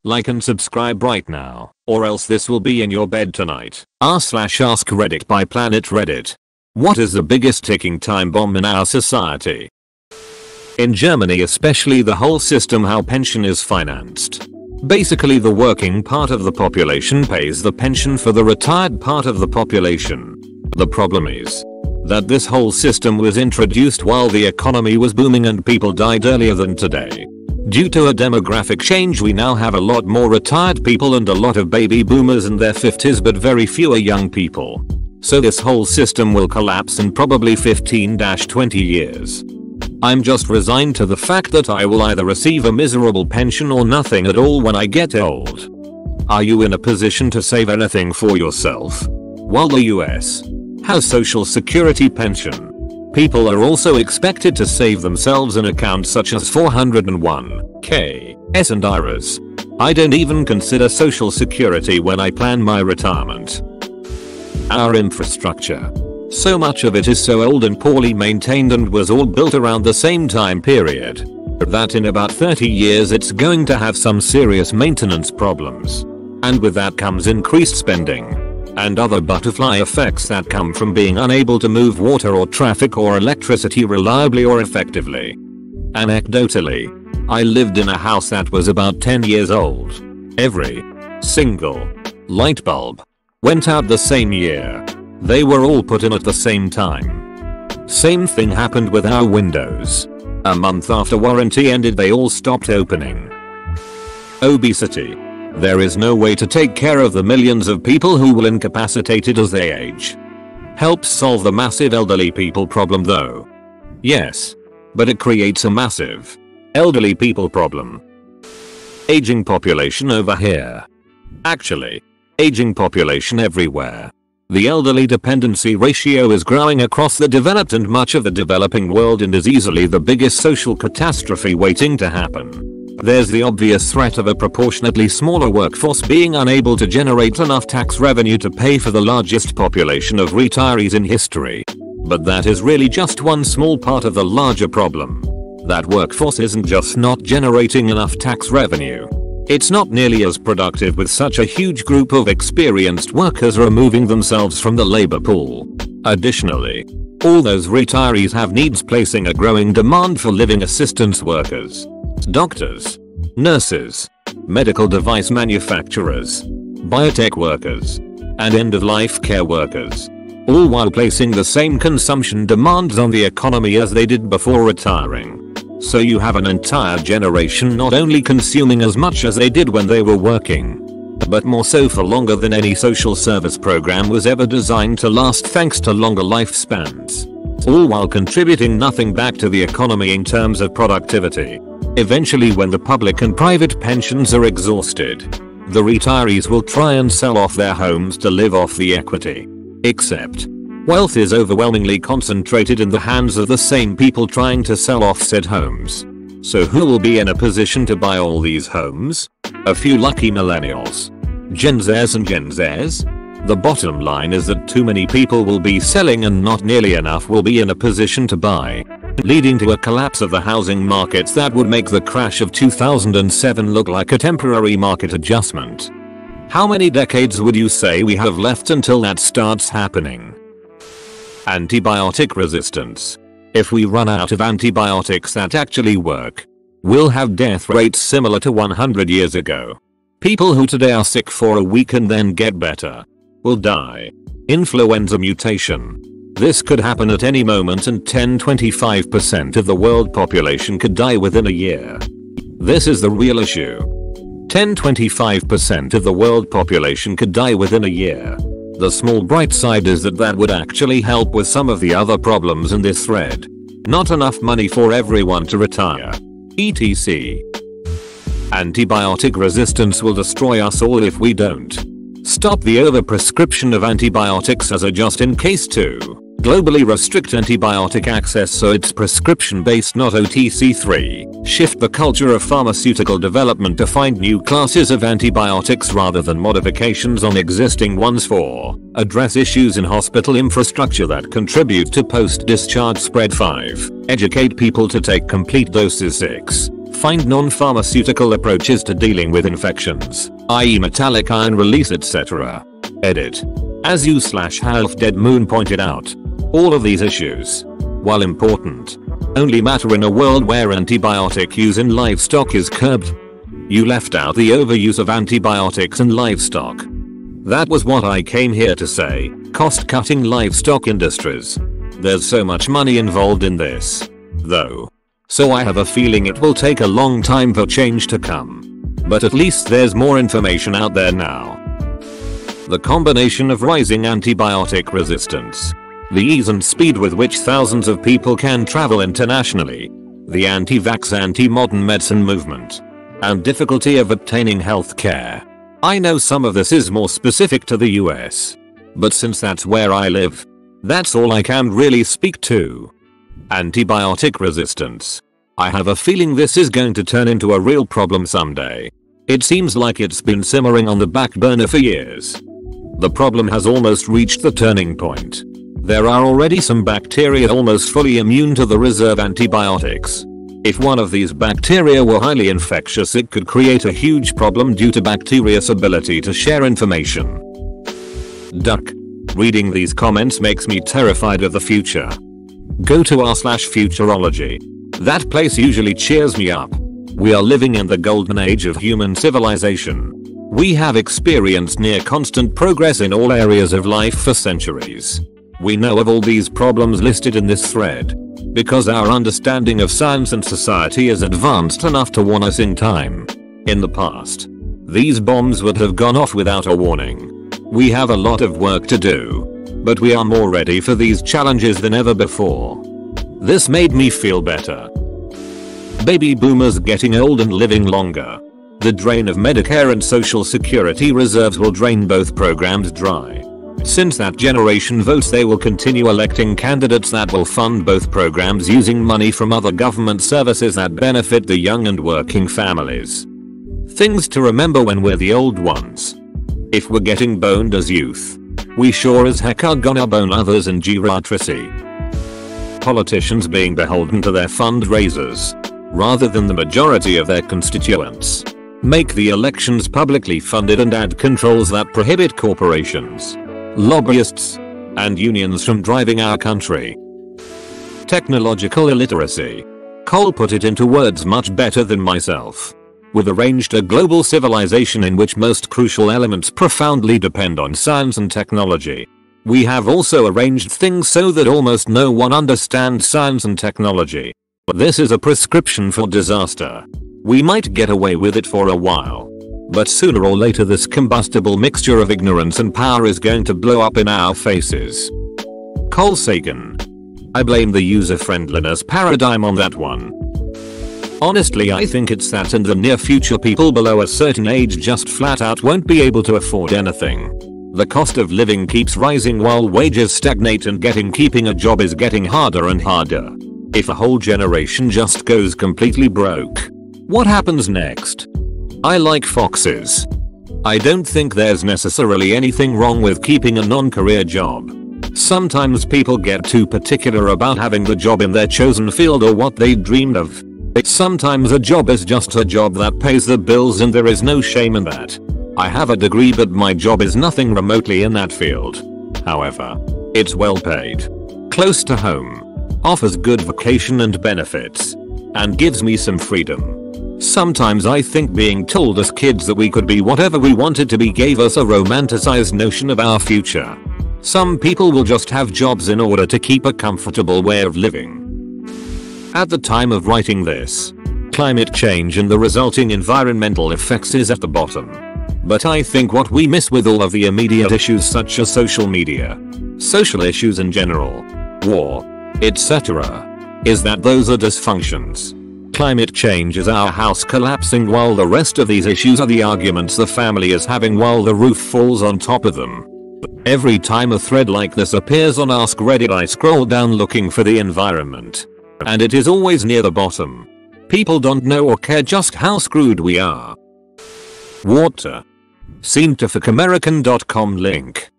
Like and subscribe right now, or else this will be in your bed tonight. r/AskReddit by Planet Reddit. What is the biggest ticking time bomb in our society? In Germany, especially, the whole system how pension is financed. Basically, the working part of the population pays the pension for the retired part of the population. The problem is that this whole system was introduced while the economy was booming and people died earlier than today. Due to a demographic change, we now have a lot more retired people and a lot of baby boomers in their 50s but very fewer young people. So this whole system will collapse in probably 15-20 years. I'm just resigned to the fact that I will either receive a miserable pension or nothing at all when I get old. Are you in a position to save anything for yourself? While the US has Social Security pension, people are also expected to save themselves in accounts such as 401k, S and IRAs. I don't even consider Social Security when I plan my retirement. Our infrastructure. So much of it is so old and poorly maintained and was all built around the same time period that in about 30 years it's going to have some serious maintenance problems. And with that comes increased spending and other butterfly effects that come from being unable to move water or traffic or electricity reliably or effectively. Anecdotally, I lived in a house that was about 10 years old. Every single light bulb went out the same year. They were all put in at the same time. Same thing happened with our windows. A month after warranty ended, they all stopped opening. Obesity. There is no way to take care of the millions of people who will incapacitate as they age. Helps solve the massive elderly people problem though. Yes. But it creates a massive elderly people problem. Aging population over here. Actually, aging population everywhere. The elderly dependency ratio is growing across the developed and much of the developing world and is easily the biggest social catastrophe waiting to happen. There's the obvious threat of a proportionately smaller workforce being unable to generate enough tax revenue to pay for the largest population of retirees in history. But that is really just one small part of the larger problem. That workforce isn't just not generating enough tax revenue. It's not nearly as productive with such a huge group of experienced workers removing themselves from the labor pool. Additionally, all those retirees have needs, placing a growing demand for living assistance workers, doctors, nurses, medical device manufacturers, biotech workers, and end-of-life care workers, all while placing the same consumption demands on the economy as they did before retiring. So you have an entire generation not only consuming as much as they did when they were working, but more so for longer than any social service program was ever designed to last, thanks to longer lifespans. All while contributing nothing back to the economy in terms of productivity. Eventually, when the public and private pensions are exhausted, the retirees will try and sell off their homes to live off the equity. Except, wealth is overwhelmingly concentrated in the hands of the same people trying to sell off said homes. So who will be in a position to buy all these homes? A few lucky millennials. Gen Zs and Gen Zs? The bottom line is that too many people will be selling and not nearly enough will be in a position to buy, leading to a collapse of the housing markets that would make the crash of 2007 look like a temporary market adjustment. How many decades would you say we have left until that starts happening? Antibiotic resistance. If we run out of antibiotics that actually work, we'll have death rates similar to 100 years ago. People who today are sick for a week and then get better will die. Influenza mutation. This could happen at any moment and 10-25% of the world population could die within a year. This is the real issue. 10-25% of the world population could die within a year. The small bright side is that would actually help with some of the other problems in this thread. Not enough money for everyone to retire. etc. Antibiotic resistance will destroy us all if we don't stop the overprescription of antibiotics as a just-in-case to globally restrict antibiotic access so it's prescription based, not OTC. 3. Shift the culture of pharmaceutical development to find new classes of antibiotics rather than modifications on existing ones. 4. Address issues in hospital infrastructure that contribute to post-discharge spread. 5. Educate people to take complete doses. 6. Find non-pharmaceutical approaches to dealing with infections, i.e. metallic ion release, etc. Edit. As you/Half Dead Moon pointed out, all of these issues, while important, only matter in a world where antibiotic use in livestock is curbed. You left out the overuse of antibiotics in livestock. That was what I came here to say, cost-cutting livestock industries. There's so much money involved in this, though. So I have a feeling it will take a long time for change to come. But at least there's more information out there now. The combination of rising antibiotic resistance, the ease and speed with which thousands of people can travel internationally, the anti-vax anti-modern medicine movement, and difficulty of obtaining health care. I know some of this is more specific to the US. But since that's where I live, that's all I can really speak to. Antibiotic resistance. I have a feeling this is going to turn into a real problem someday. It seems like it's been simmering on the back burner for years. The problem has almost reached the turning point. There are already some bacteria almost fully immune to the reserve antibiotics. If one of these bacteria were highly infectious, it could create a huge problem due to bacteria's ability to share information. Duck. Reading these comments makes me terrified of the future. Go to r/futurology. That place usually cheers me up. We are living in the golden age of human civilization. We have experienced near constant progress in all areas of life for centuries. We know of all these problems listed in this thread because our understanding of science and society is advanced enough to warn us in time. In the past, these bombs would have gone off without a warning. We have a lot of work to do, but we are more ready for these challenges than ever before. This made me feel better. Baby boomers getting old and living longer. The drain of Medicare and Social Security reserves will drain both programs dry. Since that generation votes, they will continue electing candidates that will fund both programs using money from other government services that benefit the young and working families. Things to remember when we're the old ones. If we're getting boned as youth, we sure as heck are gonna bone others in geriatricity. Politicians being beholden to their fundraisers, rather than the majority of their constituents. Make the elections publicly funded and add controls that prohibit corporations, lobbyists, and unions from driving our country. Technological illiteracy. Cole put it into words much better than myself. We've arranged a global civilization in which most crucial elements profoundly depend on science and technology. We have also arranged things so that almost no one understands science and technology. This is a prescription for disaster. We might get away with it for a while, but sooner or later this combustible mixture of ignorance and power is going to blow up in our faces. Carl Sagan. I blame the user-friendliness paradigm on that one. Honestly, I think it's that in the near future people below a certain age just flat out won't be able to afford anything. The cost of living keeps rising while wages stagnate, and keeping a job is getting harder and harder. If a whole generation just goes completely broke, what happens next? I like foxes. I don't think there's necessarily anything wrong with keeping a non-career job. Sometimes people get too particular about having the job in their chosen field or what they dreamed of. Sometimes a job is just a job that pays the bills, and there is no shame in that. I have a degree, but my job is nothing remotely in that field. However, it's well paid, close to home, offers good vacation and benefits, and gives me some freedom. Sometimes I think being told as kids that we could be whatever we wanted to be gave us a romanticized notion of our future. Some people will just have jobs in order to keep a comfortable way of living. At the time of writing this, climate change and the resulting environmental effects is at the bottom. But I think what we miss with all of the immediate issues such as social media, social issues in general, war, etc., is that those are dysfunctions. Climate change is our house collapsing, while the rest of these issues are the arguments the family is having while the roof falls on top of them. Every time a thread like this appears on AskReddit, I scroll down looking for the environment, and it is always near the bottom. People don't know or care just how screwed we are. Water. Seen to fuckamerican.com link.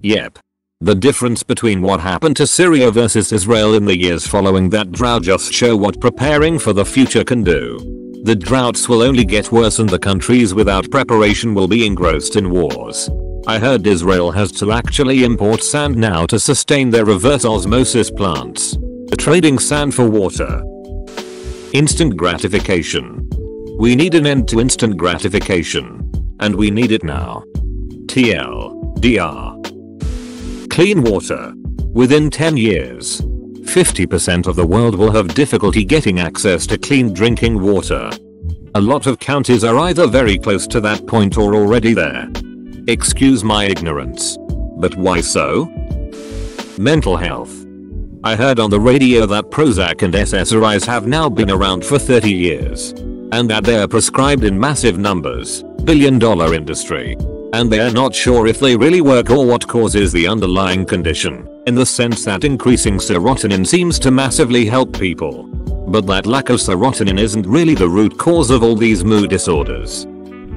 Yep. The difference between what happened to Syria versus Israel in the years following that drought just show what preparing for the future can do. The droughts will only get worse and the countries without preparation will be engrossed in wars. I heard Israel has to actually import sand now to sustain their reverse osmosis plants. Trading sand for water. Instant gratification. We need an end to instant gratification. And we need it now. TLDR. Clean water. Within 10 years, 50% of the world will have difficulty getting access to clean drinking water. A lot of counties are either very close to that point or already there. Excuse my ignorance. But why so? Mental health. I heard on the radio that Prozac and SSRIs have now been around for 30 years. And that they are prescribed in massive numbers, billion-dollar industry. And they are not sure if they really work or what causes the underlying condition, in the sense that increasing serotonin seems to massively help people. But that lack of serotonin isn't really the root cause of all these mood disorders.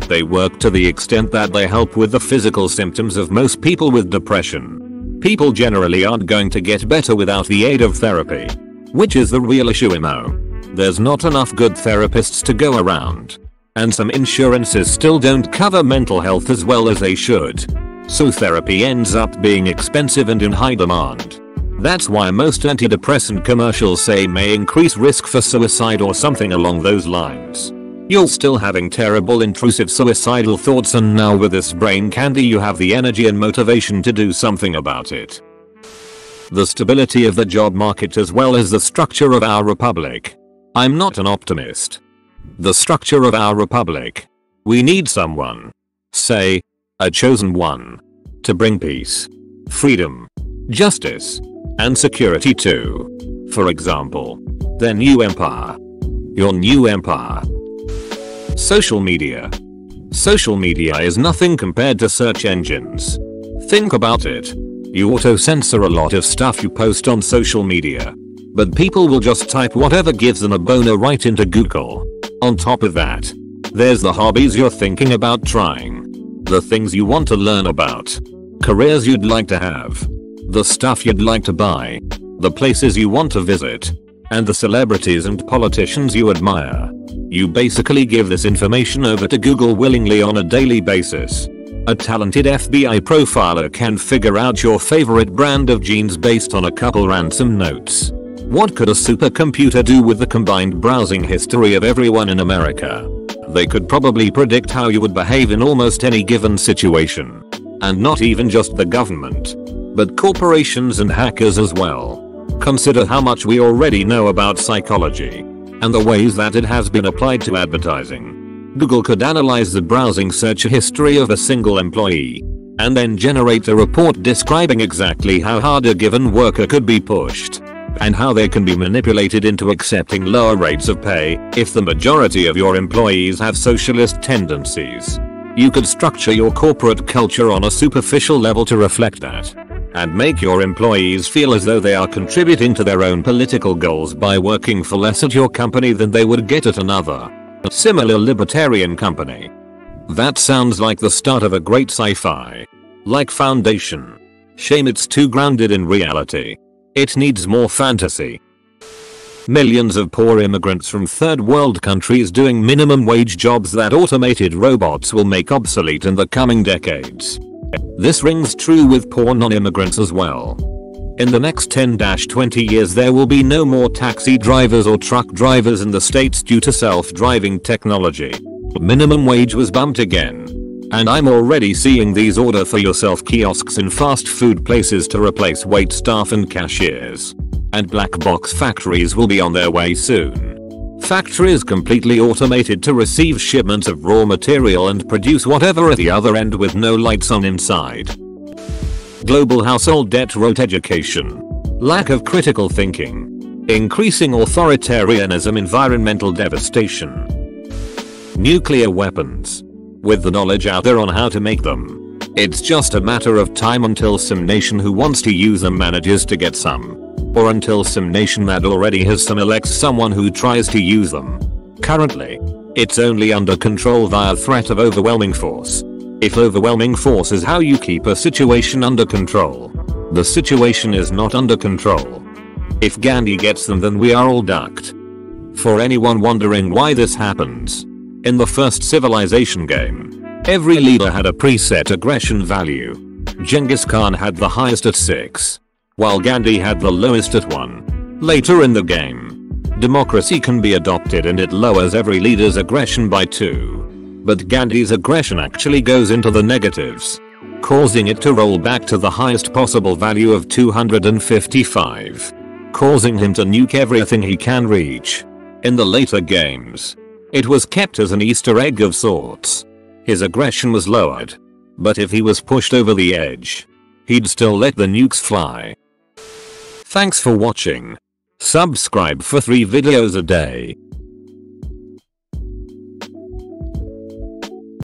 They work to the extent that they help with the physical symptoms of most people with depression. People generally aren't going to get better without the aid of therapy. Which is the real issue, There's not enough good therapists to go around. And some insurances still don't cover mental health as well as they should. So therapy ends up being expensive and in high demand. That's why most antidepressant commercials say may increase risk for suicide or something along those lines. You're still having terrible intrusive suicidal thoughts, and now with this brain candy you have the energy and motivation to do something about it. The stability of the job market as well as the structure of our republic. I'm not an optimist. The structure of our republic. We need someone. Say, a chosen one. To bring peace, freedom, justice, and security to, for example, their new empire. Your new empire. Social media. Social media is nothing compared to search engines. Think about it. You auto-censor a lot of stuff you post on social media. But people will just type whatever gives them a boner right into Google. On top of that, there's the hobbies you're thinking about trying. The things you want to learn about. Careers you'd like to have. The stuff you'd like to buy. The places you want to visit. And the celebrities and politicians you admire. You basically give this information over to Google willingly on a daily basis. A talented FBI profiler can figure out your favorite brand of jeans based on a couple random notes. What could a supercomputer do with the combined browsing history of everyone in America? They could probably predict how you would behave in almost any given situation. And not even just the government, but corporations and hackers as well. Consider how much we already know about psychology and the ways that it has been applied to advertising. Google could analyze the browsing search history of a single employee and then generate a report describing exactly how hard a given worker could be pushed and how they can be manipulated into accepting lower rates of pay if the majority of your employees have socialist tendencies. You could structure your corporate culture on a superficial level to reflect that. And make your employees feel as though they are contributing to their own political goals by working for less at your company than they would get at another similar libertarian company. That sounds like the start of a great sci-fi. Like Foundation. Shame it's too grounded in reality. It needs more fantasy. Millions of poor immigrants from third world countries doing minimum wage jobs that automated robots will make obsolete in the coming decades. This rings true with poor non-immigrants as well. In the next 10-20 years there will be no more taxi drivers or truck drivers in the States due to self-driving technology. Minimum wage was bumped again. And I'm already seeing these order for yourself kiosks in fast food places to replace wait staff and cashiers. And black box factories will be on their way soon. Factories completely automated to receive shipments of raw material and produce whatever at the other end with no lights on inside. Global household debt, rote education. Lack of critical thinking. Increasing authoritarianism, environmental devastation. Nuclear weapons. With the knowledge out there on how to make them, it's just a matter of time until some nation who wants to use them manages to get some. Or until some nation that already has some elects someone who tries to use them. Currently, it's only under control via threat of overwhelming force. If overwhelming force is how you keep a situation under control, the situation is not under control. If Gandhi gets them, then we are all ducked. For anyone wondering why this happens, in the first Civilization game, every leader had a preset aggression value. Genghis Khan had the highest at 6, while Gandhi had the lowest at 1. Later in the game, democracy can be adopted and it lowers every leader's aggression by 2. But Gandhi's aggression actually goes into the negatives, causing it to roll back to the highest possible value of 255, causing him to nuke everything he can reach. In the later games, it was kept as an Easter egg of sorts. His aggression was lowered, but if he was pushed over the edge, he'd still let the nukes fly. Thanks for watching. Subscribe for 3 videos a day.